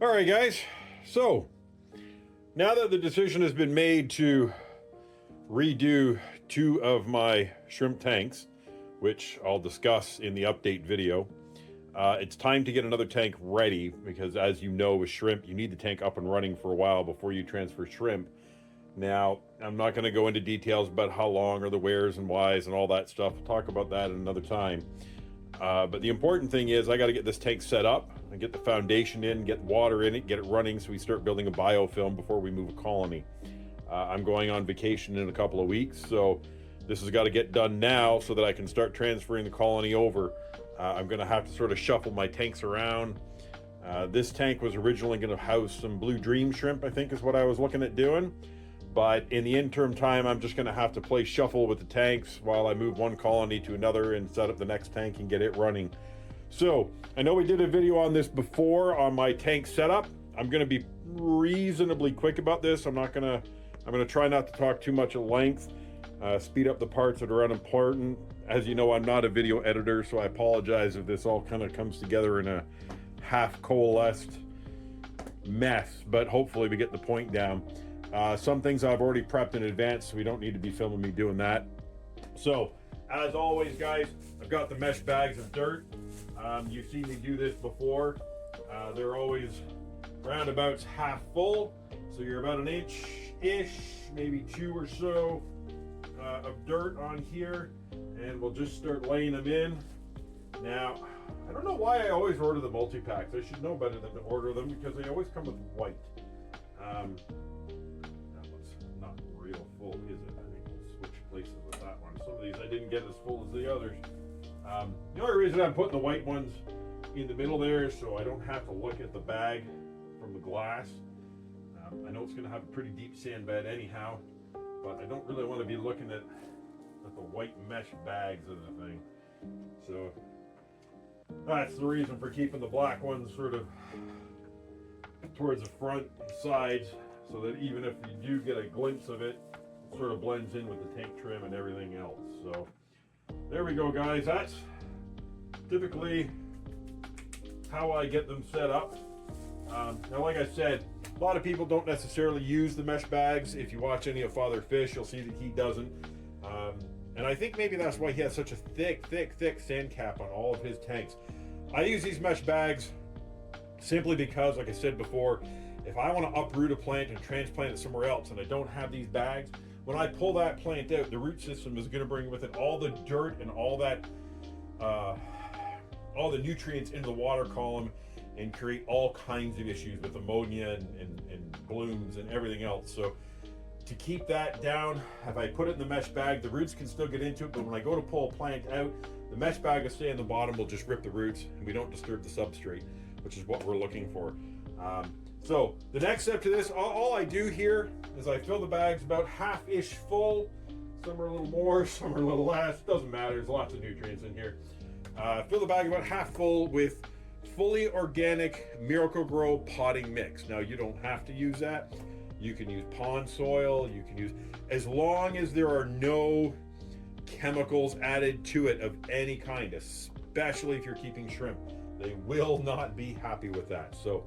All right, guys. So now that the decision has been made to redo two of my shrimp tanks, which I'll discuss in the update video, it's time to get another tank ready because, as you know, with shrimp, you need the tank up and running for a while before you transfer shrimp. Now, I'm not going to go into details about how long or the wheres and whys and all that stuff. We'll talk about that at another time. But the important thing is I got to get this tank set up and get the foundation in, get water in it, get it running so we start building a biofilm before we move a colony. I'm going on vacation in a couple of weeks, so this has got to get done now so that I can start transferring the colony over. I'm going to have to sort of shuffle my tanks around. This tank was originally going to house some Blue Dream shrimp, I think is what I was looking at doing. But in the interim time, I'm just going to have to play shuffle with the tanks while I move one colony to another and set up the next tank and get it running. So I know we did a video on this before on my tank setup. I'm going to be reasonably quick about this. I'm going to try not to talk too much at length, speed up the parts that are unimportant. As you know, I'm not a video editor, so I apologize if this all kind of comes together in a half coalesced mess, but hopefully we get the point down. Some things I've already prepped in advance, so we don't need to be filming me doing that. So, as always, guys, I've got the mesh bags of dirt. You've seen me do this before. They're always roundabouts half full, so you're about an inch-ish, maybe two or so of dirt on here, and we'll just start laying them in. Now, I don't know why I always order the multi-packs. I should know better than to order them because they always come with white. Not real full, is it? I think we'll switch places with that one. Some of these I didn't get as full as the others. The only reason I'm putting the white ones in the middle there is so I don't have to look at the bag from the glass. I know it's going to have a pretty deep sand bed anyhow, but I don't really want to be looking at the white mesh bags of the thing. So that's the reason for keeping the black ones sort of towards the front and sides, so that even if you do get a glimpse of it, it sort of blends in with the tank trim and everything else. So there we go, guys. That's typically how I get them set up. Now, like I said, a lot of people don't necessarily use the mesh bags. If you watch any of Father Fish, you'll see that he doesn't. And I think maybe that's why he has such a thick sand cap on all of his tanks. I use these mesh bags simply because, like I said before, if I want to uproot a plant and transplant it somewhere else and I don't have these bags, when I pull that plant out, the root system is going to bring with it all the dirt and all that, all the nutrients into the water column and create all kinds of issues with ammonia and blooms and everything else. So to keep that down, if I put it in the mesh bag, the roots can still get into it, but when I go to pull a plant out, the mesh bag will stay in the bottom, will just rip the roots, and we don't disturb the substrate, which is what we're looking for. So the next step to this, all I do here is I fill the bags about half-ish full. Some are a little more, some are a little less, doesn't matter, there's lots of nutrients in here. Fill the bag about half full with fully organic Miracle-Gro potting mix. Now, you don't have to use that. You can use pond soil, you can use, as long as there are no chemicals added to it of any kind, especially if you're keeping shrimp. They will not be happy with that. So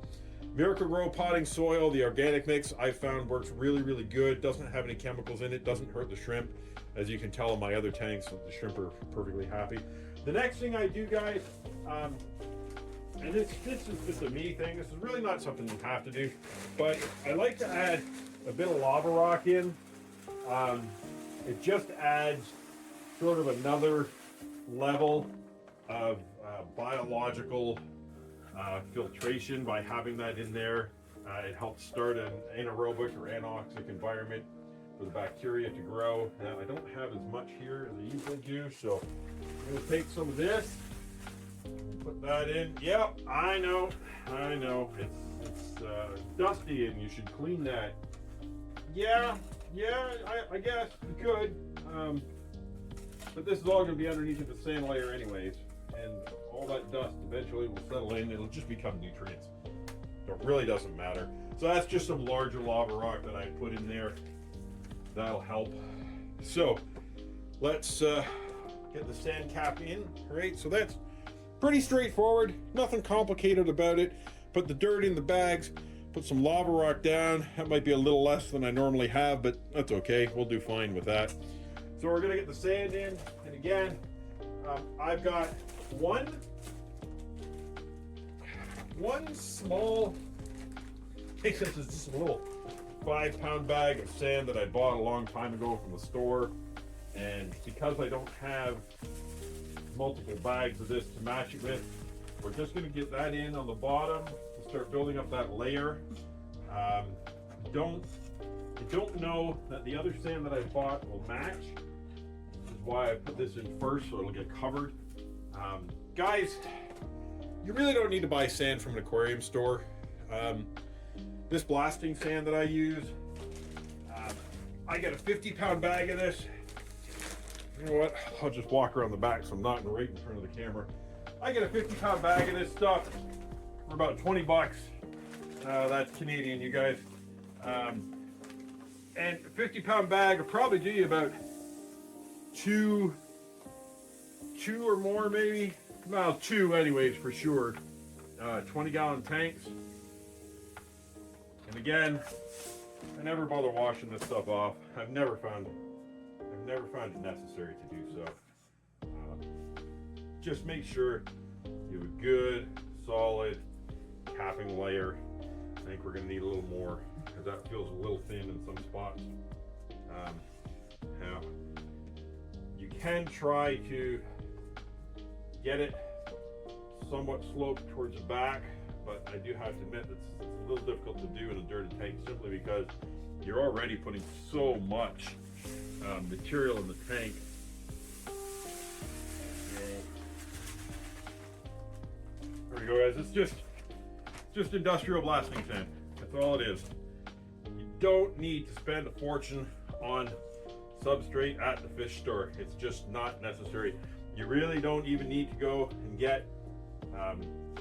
Miracle-Gro potting soil, the organic mix, I found works really good. Doesn't have any chemicals in it, doesn't hurt the shrimp. As you can tell in my other tanks, the shrimp are perfectly happy. The next thing I do, guys, and this is just a me thing. This is really not something you have to do, but I like to add a bit of lava rock in. It just adds sort of another level of biological filtration by having that in there. It helps start an anaerobic or anoxic environment for the bacteria to grow. Now, I don't have as much here as I usually do, so I'm going to take some of this, put that in. Yep, I know, it's dusty and you should clean that. Yeah, I guess you could, but this is all going to be underneath of the sand layer anyways, and all that dust eventually will settle in. It'll just become nutrients. It really doesn't matter. So that's just some larger lava rock that I put in there. That'll help. So let's get the sand cap in. All right, so that's pretty straightforward. Nothing complicated about it. put the dirt in the bags, put some lava rock down. That might be a little less than I normally have, but that's okay. We'll do fine with that. So we're gonna get the sand in, and again, I've got one small, I think this is just a little 5-pound bag of sand that I bought a long time ago from the store. And because I don't have multiple bags of this to match it with, we're just going to get that in on the bottom to start building up that layer. I don't know that the other sand that I bought will match. This is why I put this in first, so it'll get covered. Guys, you really don't need to buy sand from an aquarium store. This blasting sand that I use, I get a 50-pound bag of this. You know what? I'll just walk around the back so I'm not right in front of the camera. I get a 50-pound bag of this stuff for about 20 bucks. That's Canadian, you guys. And a 50-pound bag will probably do you about two or more, maybe. Well, 2 anyways, for sure. 20-gallon tanks. And again, I never bother washing this stuff off. I've never found it necessary to do so. Just make sure you have a good, solid capping layer. I think we're going to need a little more because that feels a little thin in some spots. Now, you can try to get it somewhat sloped towards the back, but I do have to admit that it's a little difficult to do in a dirty tank simply because you're already putting so much material in the tank. There we go, guys. It's just industrial blasting sand. That's all it is. You don't need to spend a fortune on substrate at the fish store. It's just not necessary. You really don't even need to go and get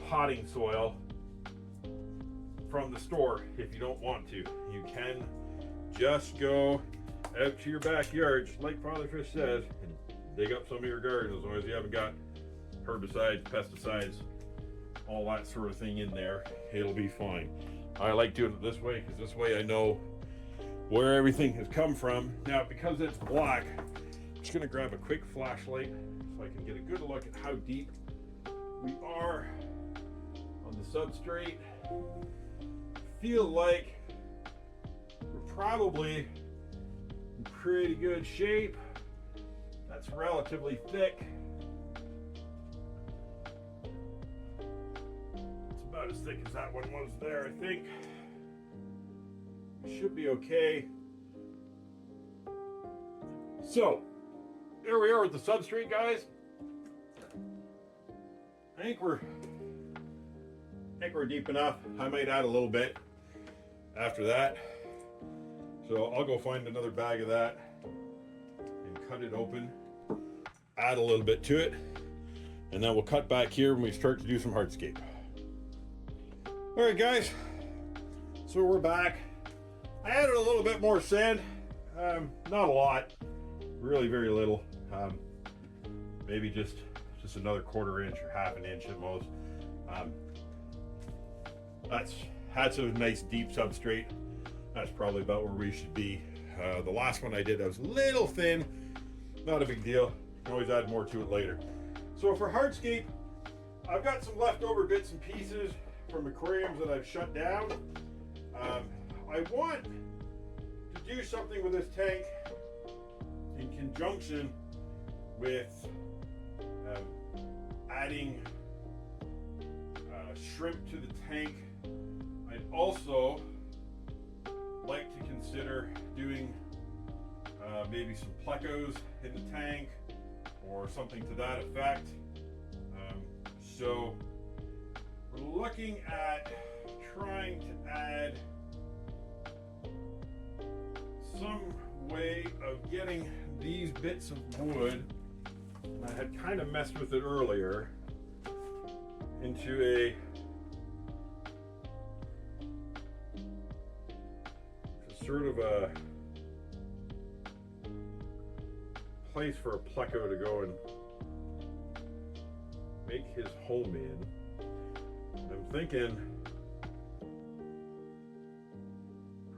potting soil from the store if you don't want to. You can just go out to your backyard, just like Father Fish says, and dig up some of your garden as long as you haven't got herbicides, pesticides, all that sort of thing in there. It'll be fine. I like doing it this way because this way I know where everything has come from. Now, because it's black, I'm just gonna grab a quick flashlight so I can get a good look at how deep we are on the substrate. Feel like we're probably in pretty good shape. That's relatively thick. It's about as thick as that one was there, I think. Should be okay. So, there we are with the substrate, guys. I think we're deep enough. I might add a little bit after that. So I'll go find another bag of that and cut it open, add a little bit to it, and then we'll cut back here when we start to do some hardscape. All right, guys, so we're back. I added a little bit more sand, not a lot, really very little, maybe just another 1/4 inch or 1/2 inch at most. That's a nice deep substrate. That's probably about where we should be. The last one I did, I was a little thin, not a big deal. You can always add more to it later. So for hardscape, I've got some leftover bits and pieces from aquariums that I've shut down. I want to do something with this tank in conjunction with adding shrimp to the tank. I'd also like to consider doing maybe some plecos in the tank or something to that effect. So we're looking at trying to add some way of getting these bits of wood, I had kind of messed with it earlier, into a sort of a place for a pleco to go and make his home in. I'm thinking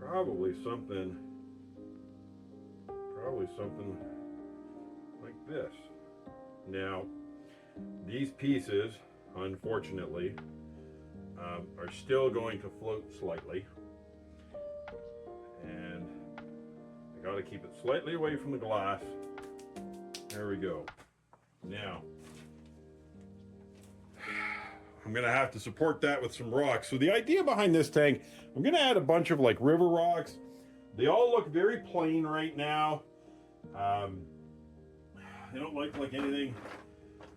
probably something like this. Now, these pieces, unfortunately, are still going to float slightly, and I got to keep it slightly away from the glass. There we go. Now, I'm gonna have to support that with some rocks. So the idea behind this tank, I'm gonna add a bunch of like river rocks. They all look very plain right now. They don't look like anything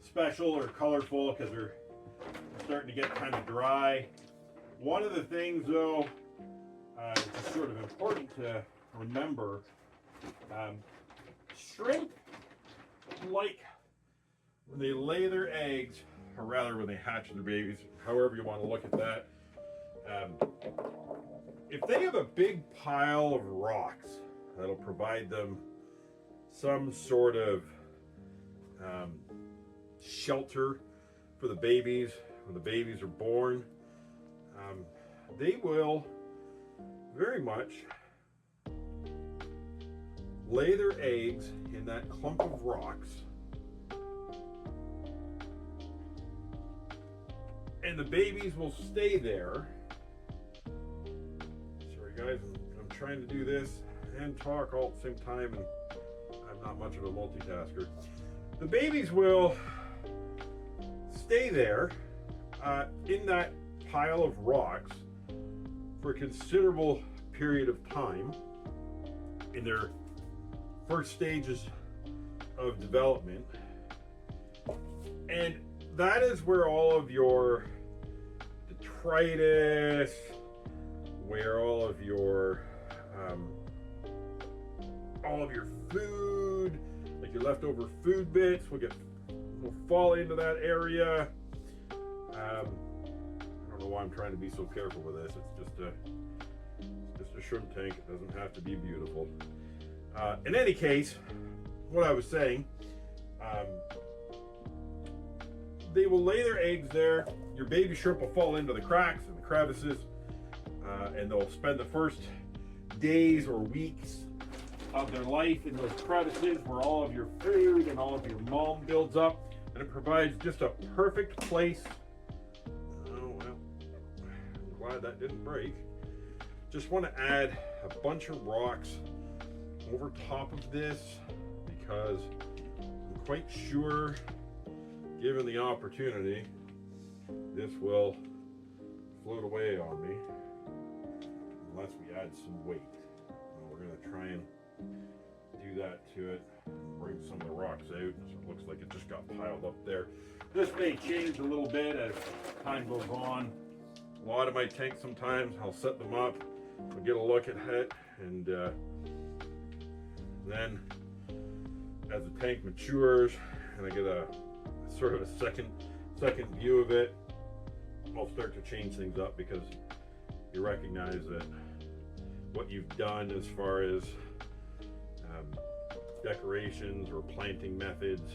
special or colorful because they're starting to get kind of dry. One of the things though, which is sort of important to remember, shrimp, like when they lay their eggs, or rather when they hatch their babies, however you want to look at that, if they have a big pile of rocks, that'll provide them some sort of shelter for the babies when the babies are born. They will very much lay their eggs in that clump of rocks, and the babies will stay there. Sorry guys, I'm trying to do this and talk all at the same time, and I'm not much of a multitasker. The babies will stay there in that pile of rocks for a considerable period of time in their first stages of development, and that is where all of your detritus, where all of your food, like your leftover food bits, will fall into that area. I don't know why I'm trying to be so careful with this. It's just a shrimp tank. It doesn't have to be beautiful. In any case, what I was saying, they will lay their eggs there. Your baby shrimp will fall into the cracks and the crevices, and they'll spend the first days or weeks of their life in those crevices where all of your food and all of your mulch builds up, and it provides just a perfect place. Oh well, I'm glad that didn't break. Just want to add a bunch of rocks over top of this because I'm quite sure, given the opportunity, this will float away on me unless we add some weight. We're going to try and do that to it, bring some of the rocks out, so it looks like it just got piled up there. This may change a little bit as time goes on. A lot of my tanks, sometimes I'll set them up, I'll get a look at it, and then as the tank matures and I get a sort of a second view of it, I'll start to change things up, because you recognize that what you've done as far as decorations or planting methods,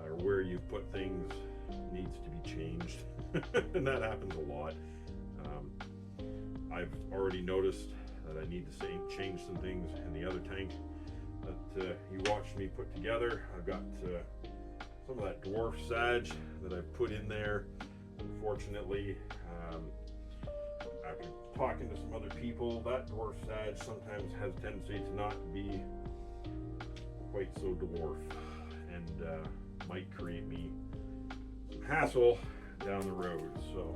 or where you've put things, needs to be changed. And that happens a lot. I've already noticed that I need to change some things in the other tank that you watched me put together. I've got some of that dwarf sage that I've put in there. Unfortunately, after talking to some other people, that dwarf sage sometimes has a tendency to not be quite so dwarf, and might create me some hassle down the road. So,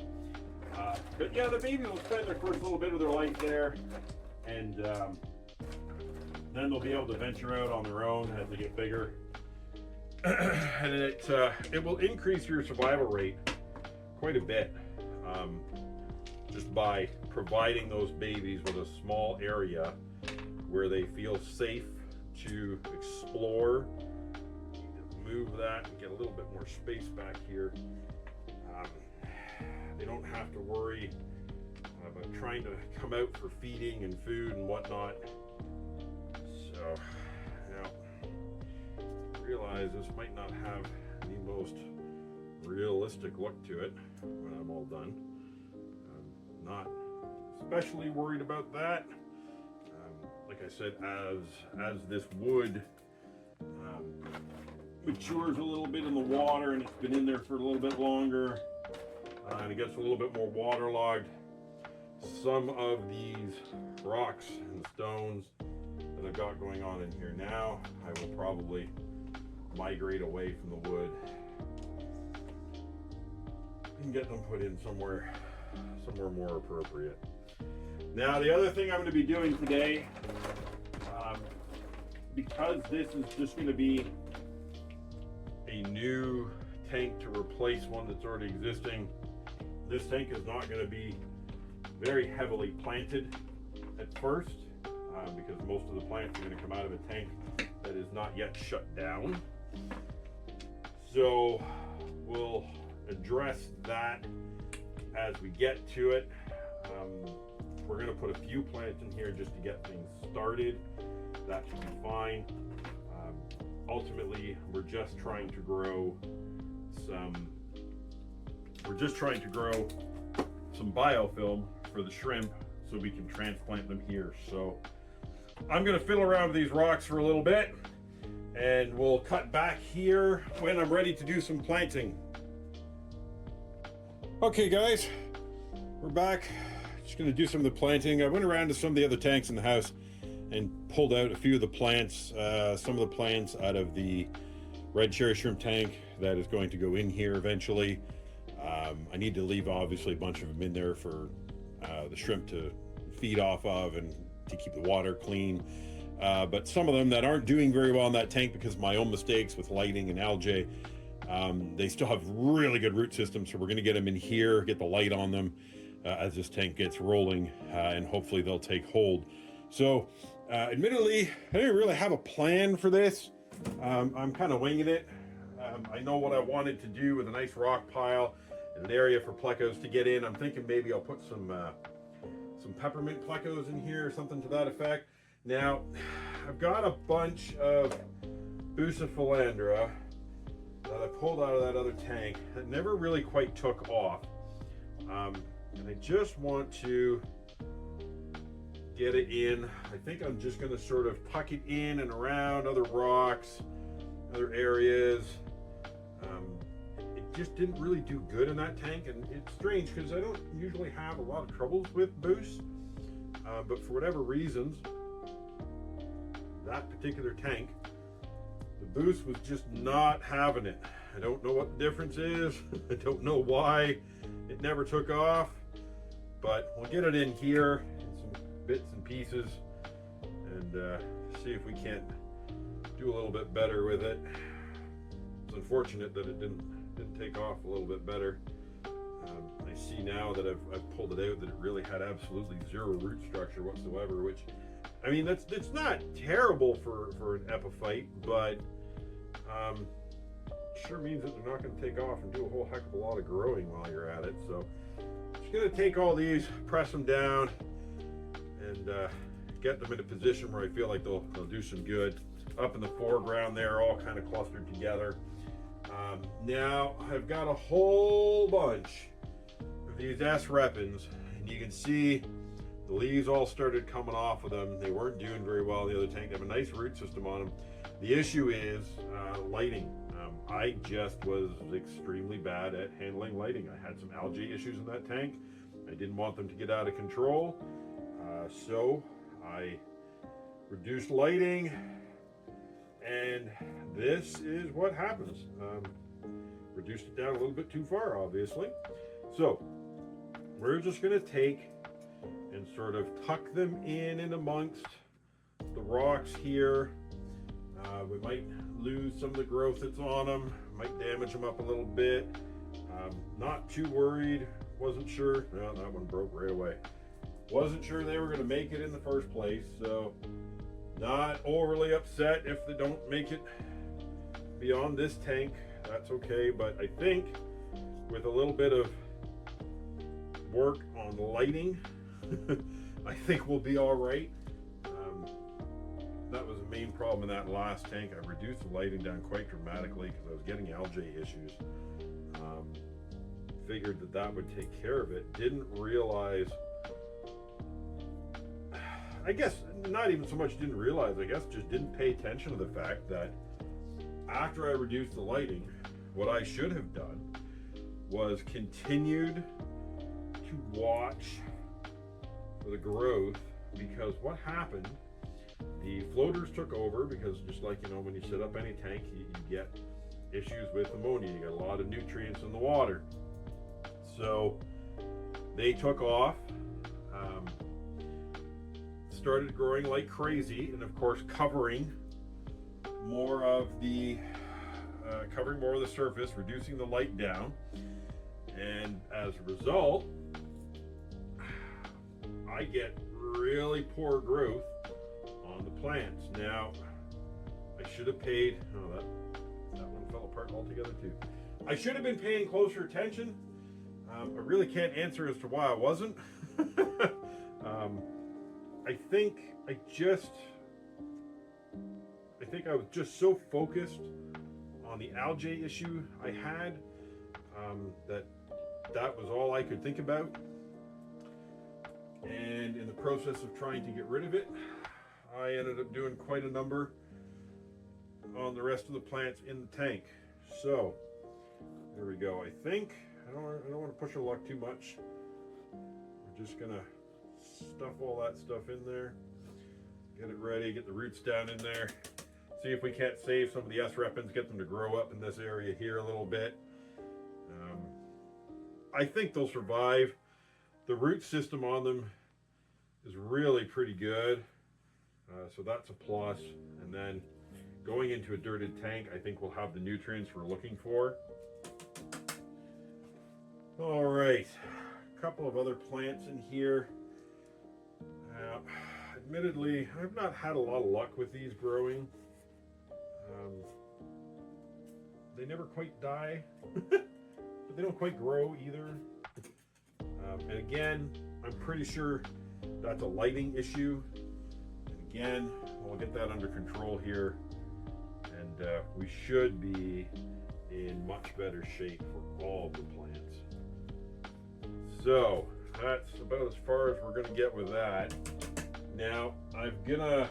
but yeah, the babies will spend their first little bit of their life there, and then they'll be able to venture out on their own as they get bigger. And it will increase your survival rate quite a bit, just by providing those babies with a small area where they feel safe to explore. Move that and get a little bit more space back here. They don't have to worry about trying to come out for feeding and food and whatnot. So now, realize this might not have the most realistic look to it when I'm all done. I'm not especially worried about that. like I said, as this wood matures a little bit in the water and it's been in there for a little bit longer, and it gets a little bit more waterlogged, some of these rocks and stones that I've got going on in here now, I will probably migrate away from the wood and get them put in somewhere more appropriate. Now, the other thing I'm going to be doing today, because this is just going to be a new tank to replace one that's already existing, this tank is not going to be very heavily planted at first, because most of the plants are going to come out of a tank that is not yet shut down. So we'll address that as we get to it. We're going to put a few plants in here just to get things started. That should be fine. Ultimately, we're just trying to grow some biofilm for the shrimp so we can transplant them here. So I'm going to fiddle around with these rocks for a little bit, and we'll cut back here when I'm ready to do some planting. Okay guys, we're back. Just going to do some of the planting. I went around to some of the other tanks in the house and pulled out a few of the plants, some of the plants out of the red cherry shrimp tank that is going to go in here eventually. I need to leave obviously a bunch of them in there for the shrimp to feed off of and to keep the water clean. But some of them that aren't doing very well in that tank because of my own mistakes with lighting and algae, they still have really good root systems, so we're going to get them in here, get the light on them as this tank gets rolling, and hopefully they'll take hold. So admittedly, I didn't really have a plan for this. I'm kind of winging it. I know what I wanted to do with a nice rock pile and an area for plecos to get in. I'm thinking maybe I'll put some peppermint plecos in here or something to that effect. Now, I've got a bunch of Bucephalandra that I pulled out of that other tank that never really quite took off. And I just want to get it in. I think I'm just going to sort of tuck it in and around other rocks, other areas. It just didn't really do good in that tank, and it's strange because I don't usually have a lot of troubles with Buce, but for whatever reasons, that particular tank, the Buce was just not having it. I don't know what the difference is. I don't know why it never took off, but we'll get it in here in some bits and pieces and see if we can't do a little bit better with it. It's unfortunate that it didn't take off a little bit better. I see now that I've pulled it out that it really had absolutely zero root structure whatsoever, which, I mean, it's not terrible for an epiphyte, but sure means that they're not going to take off and do a whole heck of a lot of growing while you're at it. So just going to take all these, press them down, and get them in a position where I feel like they'll do some good. Up in the foreground there, all kind of clustered together. Now I've got a whole bunch of these S. repens, and you can see the leaves all started coming off of them. They weren't doing very well in the other tank. They have a nice root system on them. The issue is lighting. I just was extremely bad at handling lighting. I had some algae issues in that tank. I didn't want them to get out of control. So I reduced lighting, and this is what happens. Reduced it down a little bit too far, obviously. So we're just going to take and sort of tuck them in amongst the rocks here. We might lose some of the growth that's on them, might damage them up a little bit. Not too worried, wasn't sure. No, that one broke right away. Wasn't sure they were going to make it in the first place, so not overly upset if they don't make it beyond this tank. That's okay, but I think with a little bit of work on lighting, I think we'll be all right. That was the main problem in that last tank. I reduced the lighting down quite dramatically because I was getting algae issues. Figured that would take care of it. Didn't realize I guess not even so much didn't realize, I guess just didn't pay attention to the fact that after I reduced the lighting, what I should have done was continued to watch for the growth, because what happened, the floaters took over, because just like, you know, when you set up any tank, you get issues with ammonia. You got a lot of nutrients in the water. So they took off, started growing like crazy, and of course covering more of the surface, reducing the light down, and as a result, I get really poor growth on the plants. Now, I should have paid, oh, that one fell apart altogether too. I should have been paying closer attention. I really can't answer as to why I wasn't. I think I was just so focused on the algae issue I had, that was all I could think about. And in the process of trying to get rid of it, I ended up doing quite a number on the rest of the plants in the tank. So there we go. I think I don't want to push our luck too much. We're just gonna stuff all that stuff in there, get it ready, get the roots down in there, see if we can't save some of the S-repens, get them to grow up in this area here a little bit. I think they'll survive. The root system on them is really pretty good, so that's a plus. And then going into a dirted tank, I think we'll have the nutrients we're looking for. All right, a couple of other plants in here. Admittedly, I've not had a lot of luck with these growing. They never quite die, but they don't quite grow either. And again, I'm pretty sure that's a lighting issue. And again, we'll get that under control here, and we should be in much better shape for all the plants. So that's about as far as we're going to get with that. Now I'm gonna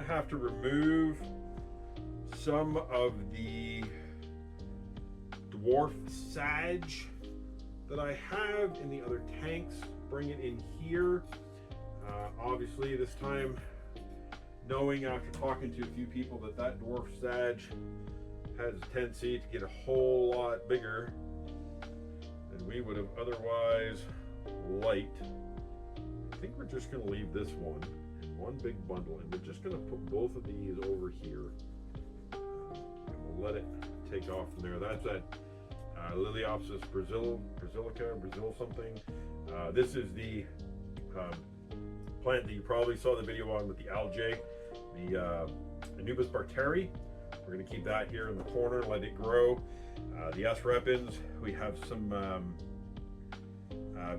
have to remove some of the dwarf sage that I have in the other tanks, bring it in here. Obviously this time, knowing after talking to a few people that dwarf sage has a tendency to get a whole lot bigger than we would have otherwise liked. I think we're just going to leave this one in one big bundle, and we're just going to put both of these over here, and we'll let it take off from there. That's that Liliopsis Brazilica, Brazil something. This is the plant that you probably saw the video on with the algae, the Anubis barteri. We're going to keep that here in the corner, let it grow. The S-repens, we have some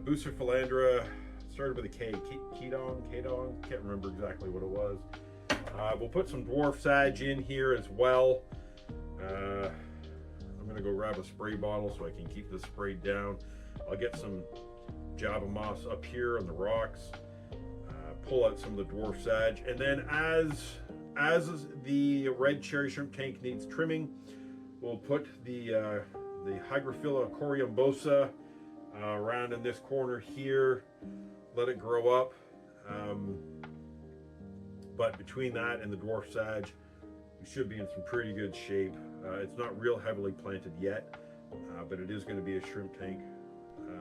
Bucephalandra, started with a K, Kedong, can't remember exactly what it was. We'll put some dwarf sage in here as well. I'm gonna go grab a spray bottle so I can keep this sprayed down. I'll get some Java moss up here on the rocks, pull out some of the dwarf sage, and then as the red cherry shrimp tank needs trimming, we'll put the Hygrophila coriambosa around in this corner here, let it grow up. But between that and the dwarf sage, we should be in some pretty good shape. It's not real heavily planted yet, but it is going to be a shrimp tank.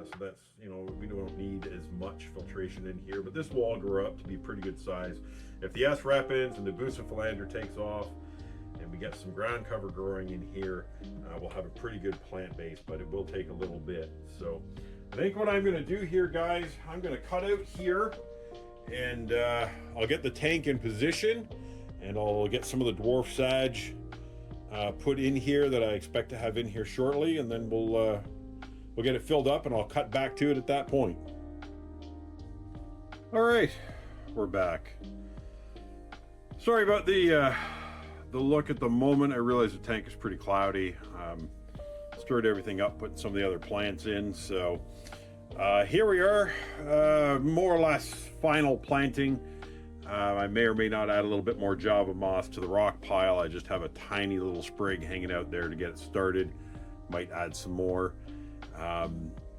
So that's, you know, we don't need as much filtration in here, but this will all grow up to be pretty good size. If the S-repens and the Bucephalandra takes off and we get some ground cover growing in here, we'll have a pretty good plant base, but it will take a little bit. So I think what I'm going to do here, guys, I'm going to cut out here, and I'll get the tank in position, and I'll get some of the dwarf sage put in here that I expect to have in here shortly, and then we'll get it filled up, and I'll cut back to it at that point. All right, we're back. Sorry about the look at the moment. I realize the tank is pretty cloudy. Stirred everything up, putting some of the other plants in. So here we are, more or less final planting. I may or may not add a little bit more Java moss to the rock pile. I just have a tiny little sprig hanging out there to get it started. Might add some more.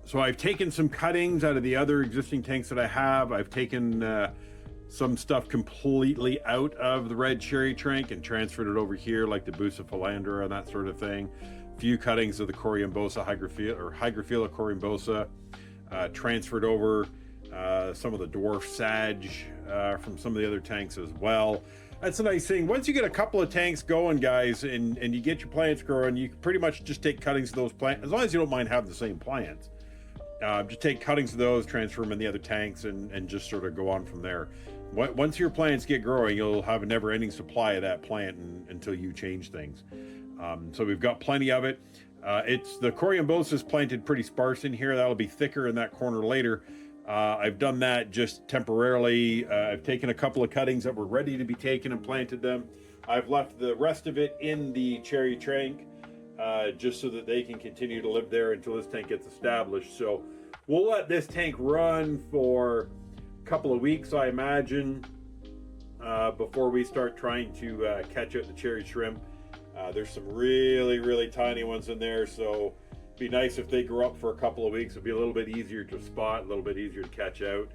So I've taken some cuttings out of the other existing tanks that I have. I've taken some stuff completely out of the red cherry tank and transferred it over here, like the Bucephalandra and that sort of thing. A few cuttings of the Coryambosa Hygrophila Coryambosa, transferred over some of the dwarf sag from some of the other tanks as well. That's a nice thing. Once you get a couple of tanks going, guys, and you get your plants growing, you can pretty much just take cuttings of those plants, as long as you don't mind having the same plants. Just take cuttings of those, transfer them in the other tanks, and just sort of go on from there. Once your plants get growing, you'll have a never-ending supply of that plant until you change things. So we've got plenty of it. It's the Coryambosa is planted pretty sparse in here. That'll be thicker in that corner later. I've done that just temporarily. I've taken a couple of cuttings that were ready to be taken and planted them. I've left the rest of it in the cherry tank, just so that they can continue to live there until this tank gets established. So we'll let this tank run for a couple of weeks, I imagine, before we start trying to catch out the cherry shrimp. There's some really, really tiny ones in there, so it'd be nice if they grew up for a couple of weeks. It'd be a little bit easier to spot, a little bit easier to catch out.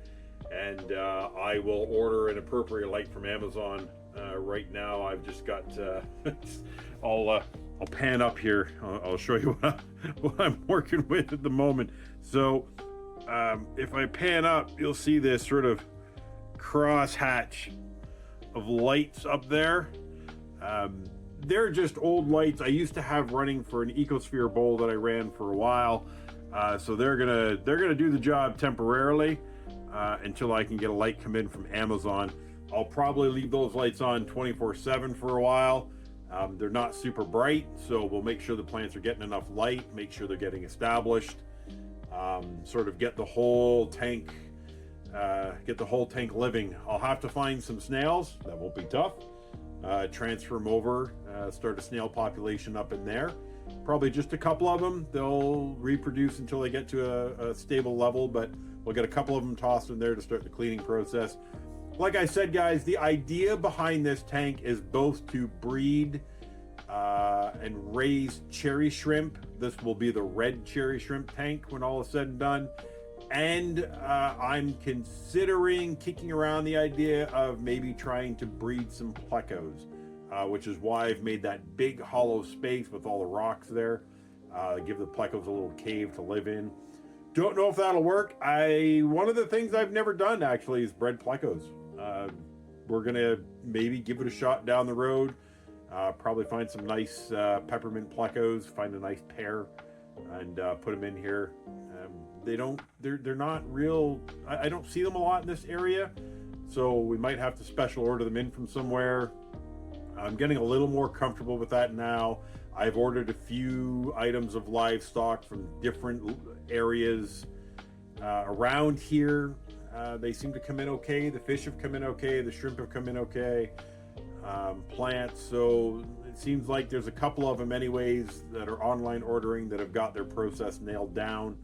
And I will order an appropriate light from Amazon right now. I've just got I'll pan up here. I'll show you what I'm working with at the moment. So if I pan up, you'll see this sort of cross hatch of lights up there. They're just old lights I used to have running for an Ecosphere bowl that I ran for a while. So they're gonna do the job temporarily until I can get a light come in from Amazon. I'll probably leave those lights on 24/7 for a while. They're not super bright, so we'll make sure the plants are getting enough light, make sure they're getting established, sort of get the whole tank living. I'll have to find some snails. That won't be tough. Transfer them over, start a snail population up in there. Probably just a couple of them. They'll reproduce until they get to a stable level, but we'll get a couple of them tossed in there to start the cleaning process. Like I said, guys, the idea behind this tank is both to breed and raise cherry shrimp. This will be the red cherry shrimp tank when all is said and done. And I'm considering kicking around the idea of maybe trying to breed some plecos, which is why I've made that big hollow space with all the rocks there. Give the plecos a little cave to live in. Don't know if that'll work. One of the things I've never done actually is bred plecos. We're gonna maybe give it a shot down the road. Probably find some nice peppermint plecos, find a nice pair, and put them in here. They're not real. I don't see them a lot in this area, so we might have to special order them in from somewhere. I'm getting a little more comfortable with that now. I've ordered a few items of livestock from different areas around here. They seem to come in okay. The fish have come in okay. The shrimp have come in okay. Plants. So it seems like there's a couple of them anyways that are online ordering that have got their process nailed down.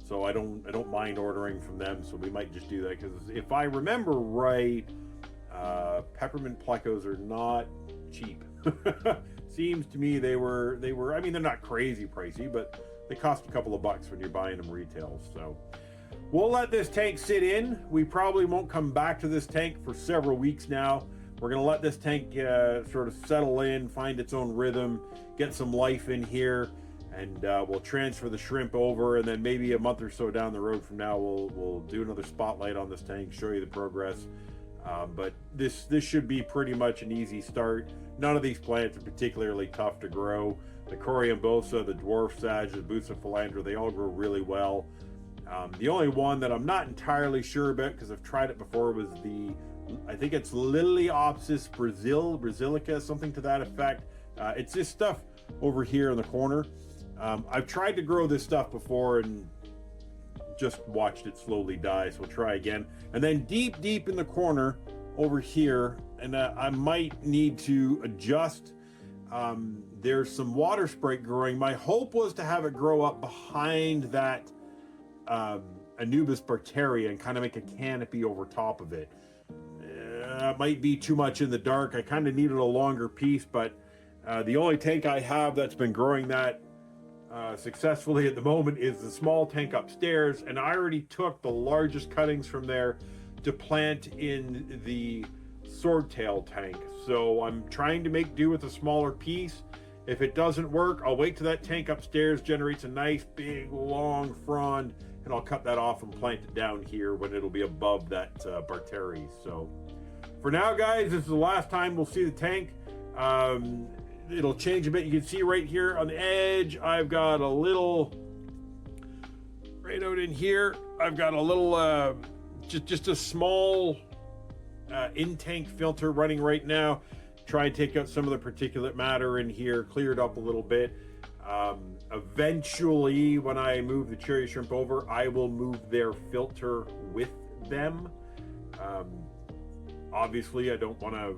So I don't mind ordering from them. So we might just do that, because if I remember right, peppermint plecos are not cheap. Seems to me they were. I mean, they're not crazy pricey, but they cost a couple of bucks when you're buying them retail. So we'll let this tank sit in. We probably won't come back to this tank for several weeks now. We're gonna let this tank sort of settle in, find its own rhythm, get some life in here. And we'll transfer the shrimp over, and then maybe a month or so down the road from now, we'll do another spotlight on this tank, show you the progress. But this should be pretty much an easy start. None of these plants are particularly tough to grow. The Coryambosa, the dwarf sage, the Bucephalandra, they all grow really well. The only one that I'm not entirely sure about, because I've tried it before, was I think it's Liliopsis brasilica, something to that effect. It's this stuff over here in the corner. I've tried to grow this stuff before and just watched it slowly die, so we'll try again. And then deep in the corner over here, and I might need to adjust. There's some water sprite growing. My hope was to have it grow up behind that Anubis barteria and kind of make a canopy over top of it. might be too much in the dark. I kind of needed a longer piece, but the only tank I have that's been growing that successfully at the moment is the small tank upstairs, and I already took the largest cuttings from there to plant in the swordtail tank. So I'm trying to make do with a smaller piece. If it doesn't work, I'll wait till that tank upstairs generates a nice big long frond, and I'll cut that off and plant it down here when it'll be above that Barteri. So for now, guys, this is the last time we'll see the tank. It'll change a bit. You can see right here on the edge, I've got a little, right out in here, I've got a little, just a small in-tank filter running right now. Try and take out some of the particulate matter in here, clear it up a little bit. Eventually, when I move the cherry shrimp over, I will move their filter with them. Obviously, I don't want to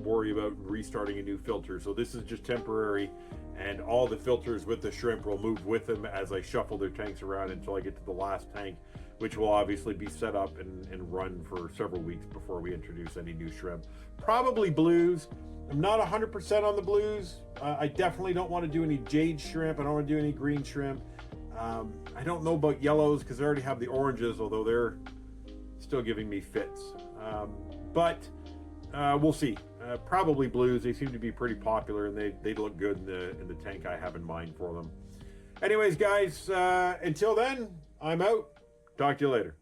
worry about restarting a new filter, so this is just temporary, and all the filters with the shrimp will move with them as I shuffle their tanks around until I get to the last tank, which will obviously be set up and run for several weeks before we introduce any new shrimp. Probably blues. I'm not 100% on the blues. I definitely don't want to do any jade shrimp. I don't want to do any green shrimp. I don't know about yellows because I already have the oranges, although they're still giving me fits. But we'll see. Probably blues. They seem to be pretty popular, and they look good in the tank I have in mind for them. Anyways, guys, until then, I'm out. Talk to you later.